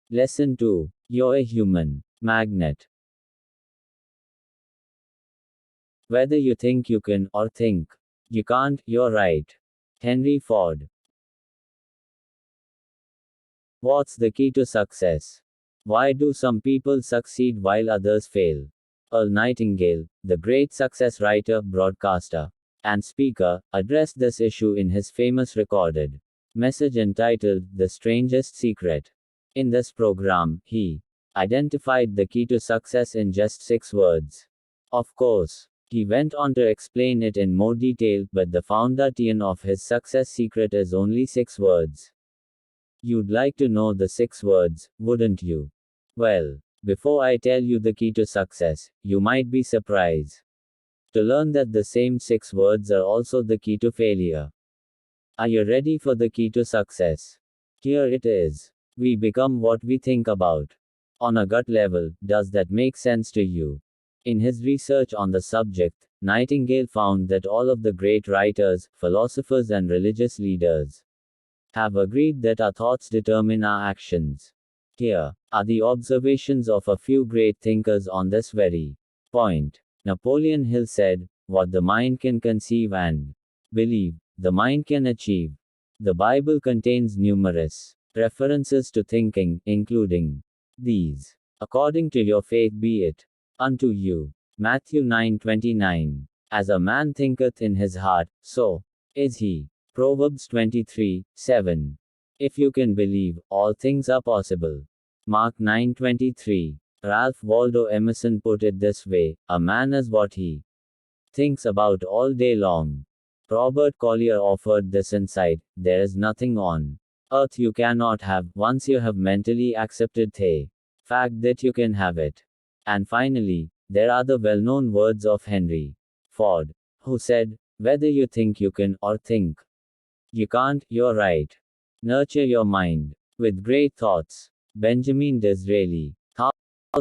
Lesson 2. You're a human magnet. Whether you think you can or think you can't, you're right. Henry Ford. What's the key to success? Why do some people succeed while others fail? Earl Nightingale, the great success writer, broadcaster, and speaker, addressed this issue in his famous recorded message entitled The Strangest Secret. In this program, he identified the key to success in just 6 words. Of course, he went on to explain it in more detail, but the foundation of his success secret is only 6 words. You'd like to know the 6 words, wouldn't you? Well, before I tell you the key to success, you might be surprised to learn that the same 6 words are also the key to failure. Are you ready for the key to success? Here it is. We become what we think about. On a gut level, does that make sense to you? In his research on the subject, Nightingale found that all of the great writers, philosophers, and religious leaders have agreed that our thoughts determine our actions. Here are the observations of a few great thinkers on this very point. Napoleon Hill said, "What the mind can conceive and believe, the mind can achieve." The Bible contains numerous references to thinking, including these. According to your faith be it unto you. Matthew 9:29. As a man thinketh in his heart, so is he. Proverbs 23:7. If you can believe, all things are possible. Mark 9:23. Ralph Waldo Emerson put it this way, a man is what he thinks about all day long. Robert Collier offered this insight, there is nothing on earth you cannot have, once you have mentally accepted the fact that you can have it. And finally, there are the well-known words of Henry Ford, who said, whether you think you can or think you can't, you're right. Nurture your mind with great thoughts. Benjamin Disraeli. How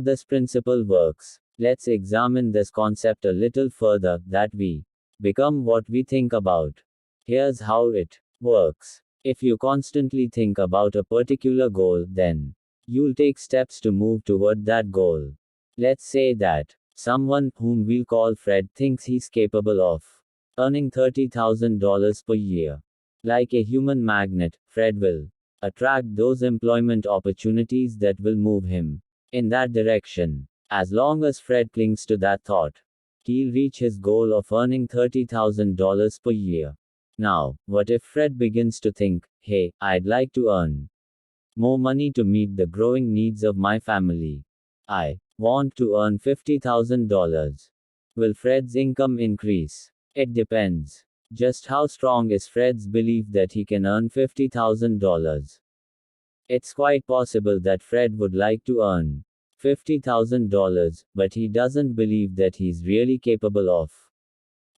this principle works. Let's examine this concept a little further, that we become what we think about. Here's how it works. If you constantly think about a particular goal, then you'll take steps to move toward that goal. Let's say that someone, whom we'll call Fred, thinks he's capable of earning $30,000 per year. Like a human magnet, Fred will attract those employment opportunities that will move him in that direction. As long as Fred clings to that thought, he'll reach his goal of earning $30,000 per year. Now, what if Fred begins to think, hey, I'd like to earn more money to meet the growing needs of my family. I want to earn $50,000. Will Fred's income increase? It depends. Just how strong is Fred's belief that he can earn $50,000? It's quite possible that Fred would like to earn $50,000, but he doesn't believe that he's really capable of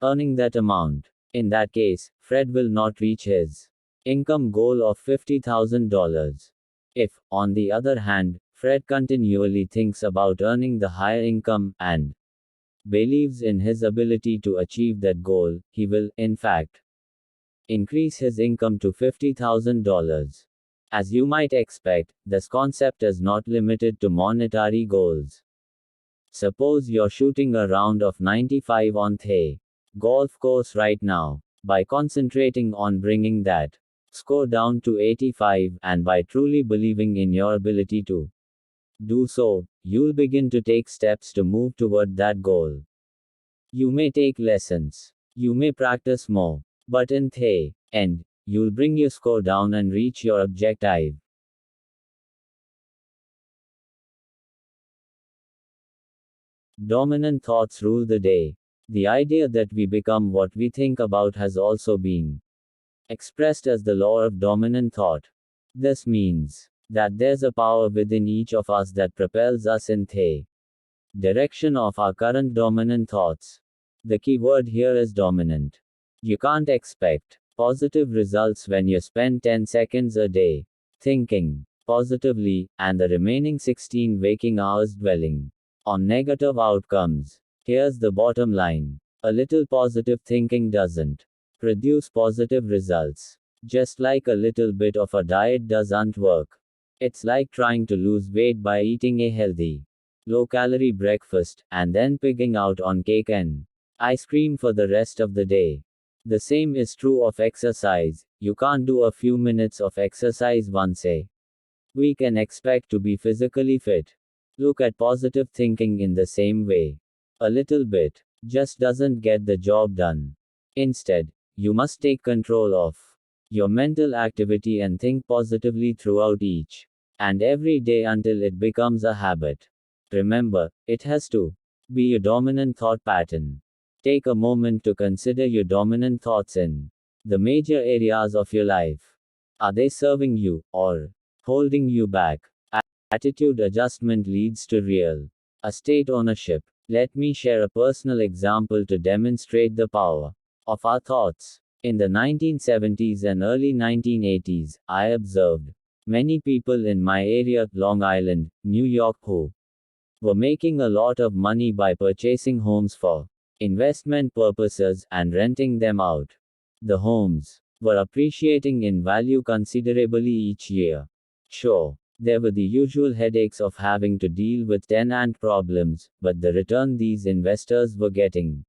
earning that amount. In that case, Fred will not reach his income goal of $50,000. If, on the other hand, Fred continually thinks about earning the higher income and believes in his ability to achieve that goal, he will, in fact, increase his income to $50,000. As you might expect, this concept is not limited to monetary goals. Suppose you're shooting a round of 95 on the golf course right now. By concentrating on bringing that score down to 85, and by truly believing in your ability to do so, you'll begin to take steps to move toward that goal. You may take lessons. You may practice more. But in the end, you'll bring your score down and reach your objective. Dominant thoughts rule the day. The idea that we become what we think about has also been expressed as the law of dominant thought. This means that there's a power within each of us that propels us in the direction of our current dominant thoughts. The key word here is dominant. You can't expect positive results when you spend 10 seconds a day thinking positively, and the remaining 16 waking hours dwelling on negative outcomes. Here's the bottom line. A little positive thinking doesn't produce positive results. Just like a little bit of a diet doesn't work. It's like trying to lose weight by eating a healthy, low-calorie breakfast, and then pigging out on cake and ice cream for the rest of the day. The same is true of exercise. You can't do a few minutes of exercise once a week and expect to be physically fit. Look at positive thinking in the same way. A little bit just doesn't get the job done. Instead, you must take control of your mental activity and think positively throughout each and every day until it becomes a habit. Remember, it has to be your dominant thought pattern. Take a moment to consider your dominant thoughts in the major areas of your life. Are they serving you or holding you back? Attitude adjustment leads to real estate ownership. Let me share a personal example to demonstrate the power of our thoughts. In the 1970s and early 1980s, I observed many people in my area, Long Island, New York, who were making a lot of money by purchasing homes for investment purposes and renting them out. The homes were appreciating in value considerably each year. Sure, there were the usual headaches of having to deal with tenant problems, but the return these investors were getting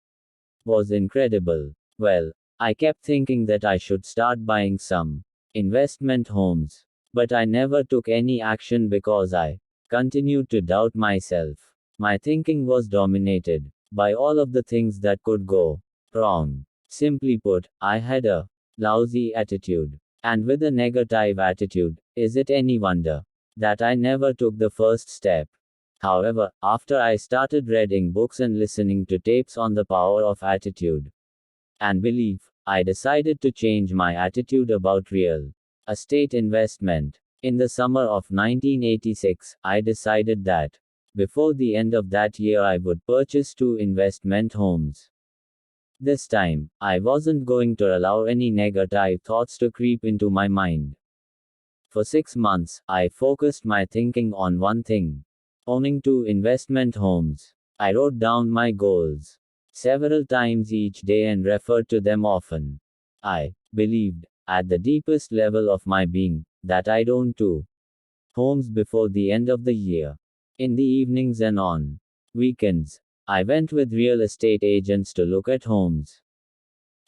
was incredible. Well, I kept thinking that I should start buying some investment homes. But I never took any action because I continued to doubt myself. My thinking was dominated by all of the things that could go wrong. Simply put, I had a lousy attitude. And with a negative attitude, is it any wonder that I never took the first step? However, after I started reading books and listening to tapes on the power of attitude and belief, I decided to change my attitude about real estate investment. In the summer of 1986, I decided that before the end of that year I would purchase 2 investment homes. This time, I wasn't going to allow any negative thoughts to creep into my mind. For 6 months, I focused my thinking on one thing: owning 2 investment homes. I wrote down my goals several times each day and referred to them often. I believed, at the deepest level of my being, that I'd own 2 homes before the end of the year. In the evenings and on weekends, I went with real estate agents to look at homes.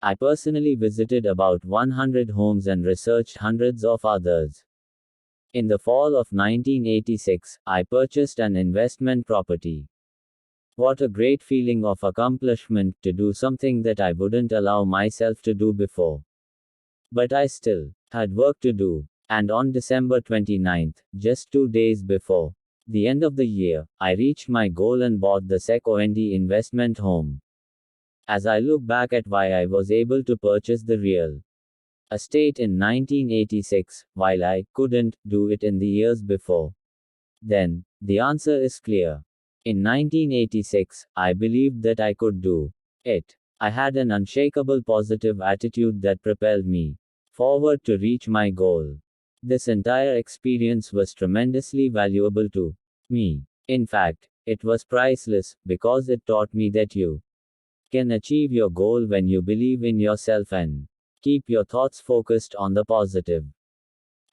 I personally visited about 100 homes and researched hundreds of others. In the fall of 1986, I purchased an investment property. What a great feeling of accomplishment to do something that I wouldn't allow myself to do before. But I still had work to do. And on December 29th, just 2 days before the end of the year, I reached my goal and bought the second investment home. As I look back at why I was able to purchase the real estate in 1986, while I couldn't do it in the years before, then the answer is clear. In 1986, I believed that I could do it. I had an unshakable positive attitude that propelled me forward to reach my goal. This entire experience was tremendously valuable to me. In fact, it was priceless, because it taught me that you can achieve your goal when you believe in yourself and keep your thoughts focused on the positive.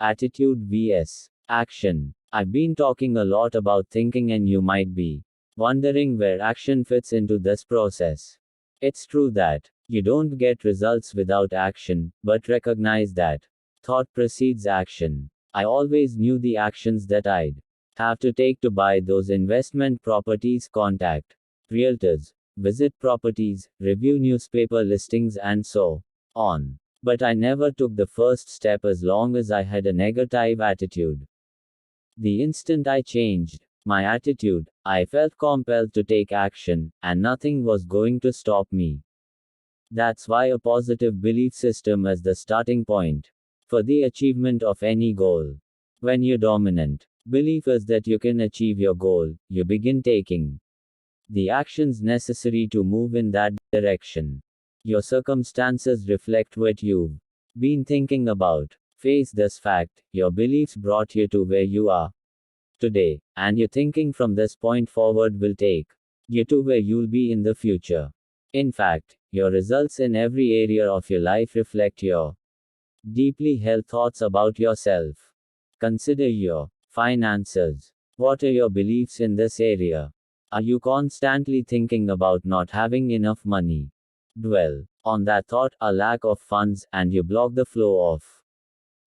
Attitude vs. action. I've been talking a lot about thinking, and you might be wondering where action fits into this process. It's true that you don't get results without action, but recognize that thought precedes action. I always knew the actions that I'd have to take to buy those investment properties: contact realtors, visit properties, review newspaper listings, and so on. But I never took the first step as long as I had a negative attitude. The instant I changed my attitude, I felt compelled to take action, and nothing was going to stop me. That's why a positive belief system is the starting point for the achievement of any goal. When your dominant belief is that you can achieve your goal, you begin taking the actions necessary to move in that direction. Your circumstances reflect what you've been thinking about. Face this fact: your beliefs brought you to where you are today, and your thinking from this point forward will take you to where you'll be in the future. In fact, your results in every area of your life reflect your deeply held thoughts about yourself. Consider your Finances. What are your beliefs in this area? Are you constantly thinking about not having enough money? Dwell on that thought, a lack of funds, and you block the flow of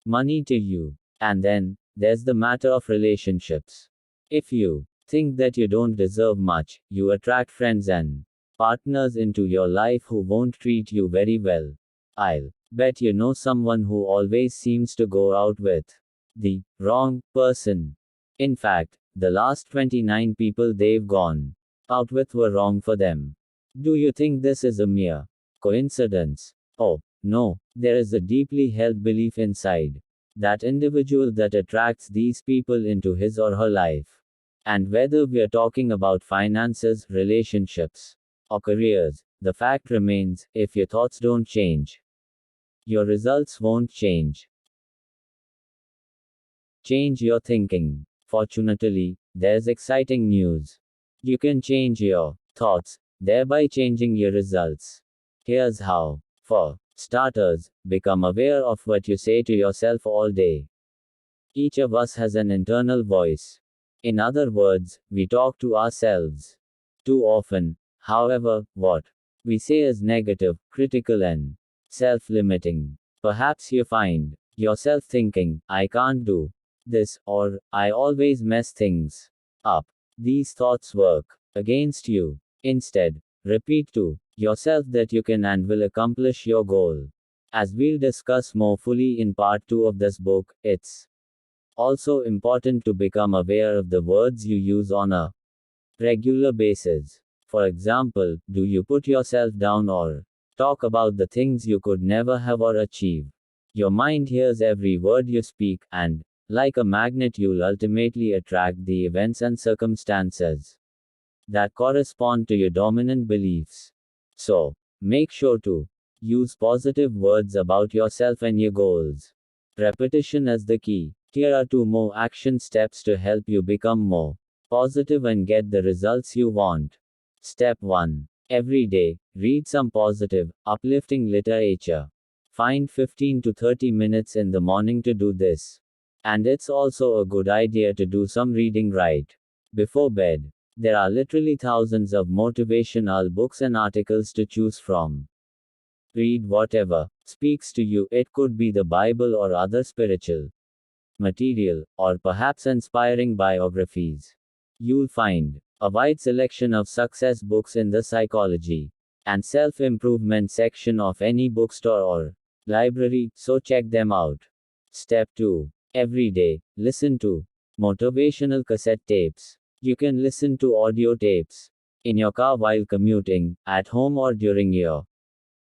money to you. And then, there's the matter of relationships. If you think that you don't deserve much, you attract friends and partners into your life who won't treat you very well. I'll bet you know someone who always seems to go out with the wrong person. In fact, the last 29 people they've gone out with were wrong for them. Do you think this is a mere coincidence? Oh, no, there is a deeply held belief inside that individual that attracts these people into his or her life. And whether we are talking about finances, relationships, or careers, the fact remains, if your thoughts don't change, your results won't change. Change your thinking. Fortunately, there's exciting news. You can change your thoughts, thereby changing your results. Here's how. For starters, become aware of what you say to yourself all day. Each of us has an internal voice. In other words, we talk to ourselves. Too often, however, what we say is negative, critical, and self-limiting. Perhaps you find yourself thinking, I can't do this, or I always mess things up. These thoughts work against you. Instead, repeat to yourself that you can and will accomplish your goal. As we'll discuss more fully in part 2 of this book, it's also important to become aware of the words you use on a regular basis. For example, do you put yourself down or talk about the things you could never have or achieve? Your mind hears every word you speak, and like a magnet, you'll ultimately attract the events and circumstances that correspond to your dominant beliefs. So, make sure to use positive words about yourself and your goals. Repetition is the key. Here are 2 more action steps to help you become more positive and get the results you want. Step 1. Every day, read some positive, uplifting literature. Find 15 to 30 minutes in the morning to do this. And it's also a good idea to do some reading right before bed. There are literally thousands of motivational books and articles to choose from. Read whatever speaks to you. It could be the Bible or other spiritual material, or perhaps inspiring biographies. You'll find a wide selection of success books in the psychology and self-improvement section of any bookstore or library, so check them out. Step 2. Every day, listen to motivational cassette tapes. You can listen to audio tapes in your car while commuting, at home, or during your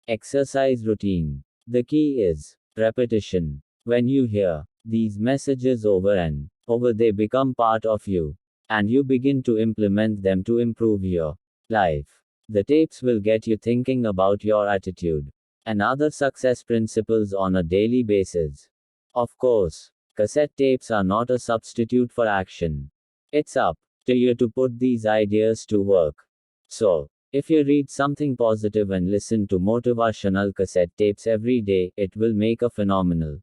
exercise routine. The key is repetition. When you hear these messages over and over, they become part of you, and you begin to implement them to improve your life. The tapes will get you thinking about your attitude and other success principles on a daily basis. Of course, cassette tapes are not a substitute for action. It's up to you to put these ideas to work. So, if you read something positive and listen to motivational cassette tapes every day, it will make a phenomenal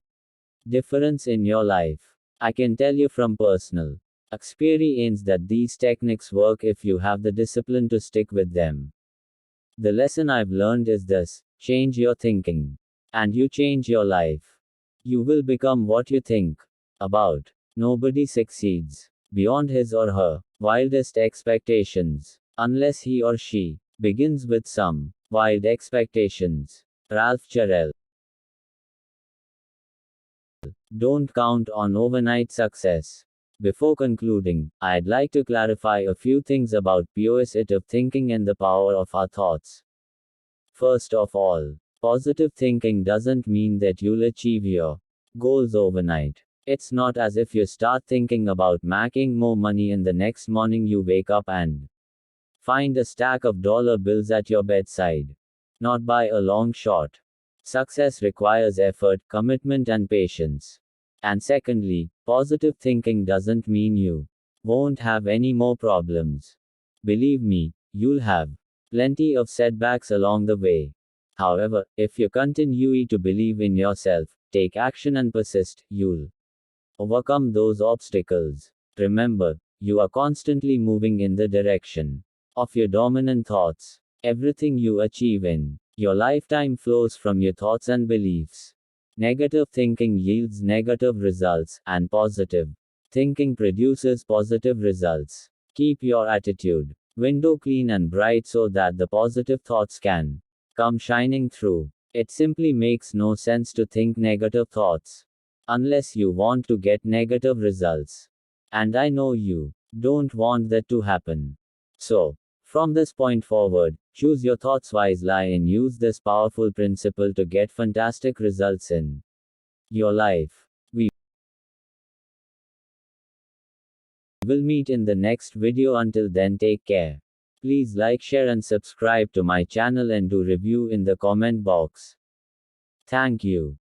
difference in your life. I can tell you from personal experience that these techniques work if you have the discipline to stick with them. The lesson I've learned is this: change your thinking, and you change your life. You will become what you think about. Nobody succeeds beyond his or her wildest expectations, unless he or she begins with some wild expectations. Ralph Jarrell. Don't count on overnight success. Before concluding, I'd like to clarify a few things about positive thinking and the power of our thoughts. First of all, positive thinking doesn't mean that you'll achieve your goals overnight. It's not as if you start thinking about making more money and the next morning you wake up and find a stack of dollar bills at your bedside. Not by a long shot. Success requires effort, commitment, and patience. And secondly, positive thinking doesn't mean you won't have any more problems. Believe me, you'll have plenty of setbacks along the way. However, if you continue to believe in yourself, take action, and persist, you'll overcome those obstacles. Remember, you are constantly moving in the direction of your dominant thoughts. Everything you achieve in your lifetime flows from your thoughts and beliefs. Negative thinking yields negative results, and positive thinking produces positive results. Keep your attitude window clean and bright so that the positive thoughts can come shining through. It simply makes no sense to think negative thoughts unless you want to get negative results. And I know you don't want that to happen. So, from this point forward, choose your thoughts wisely and use this powerful principle to get fantastic results in your life. We will meet in the next video. Until then, take care. Please like, share, and subscribe to my channel and do review in the comment box. Thank you.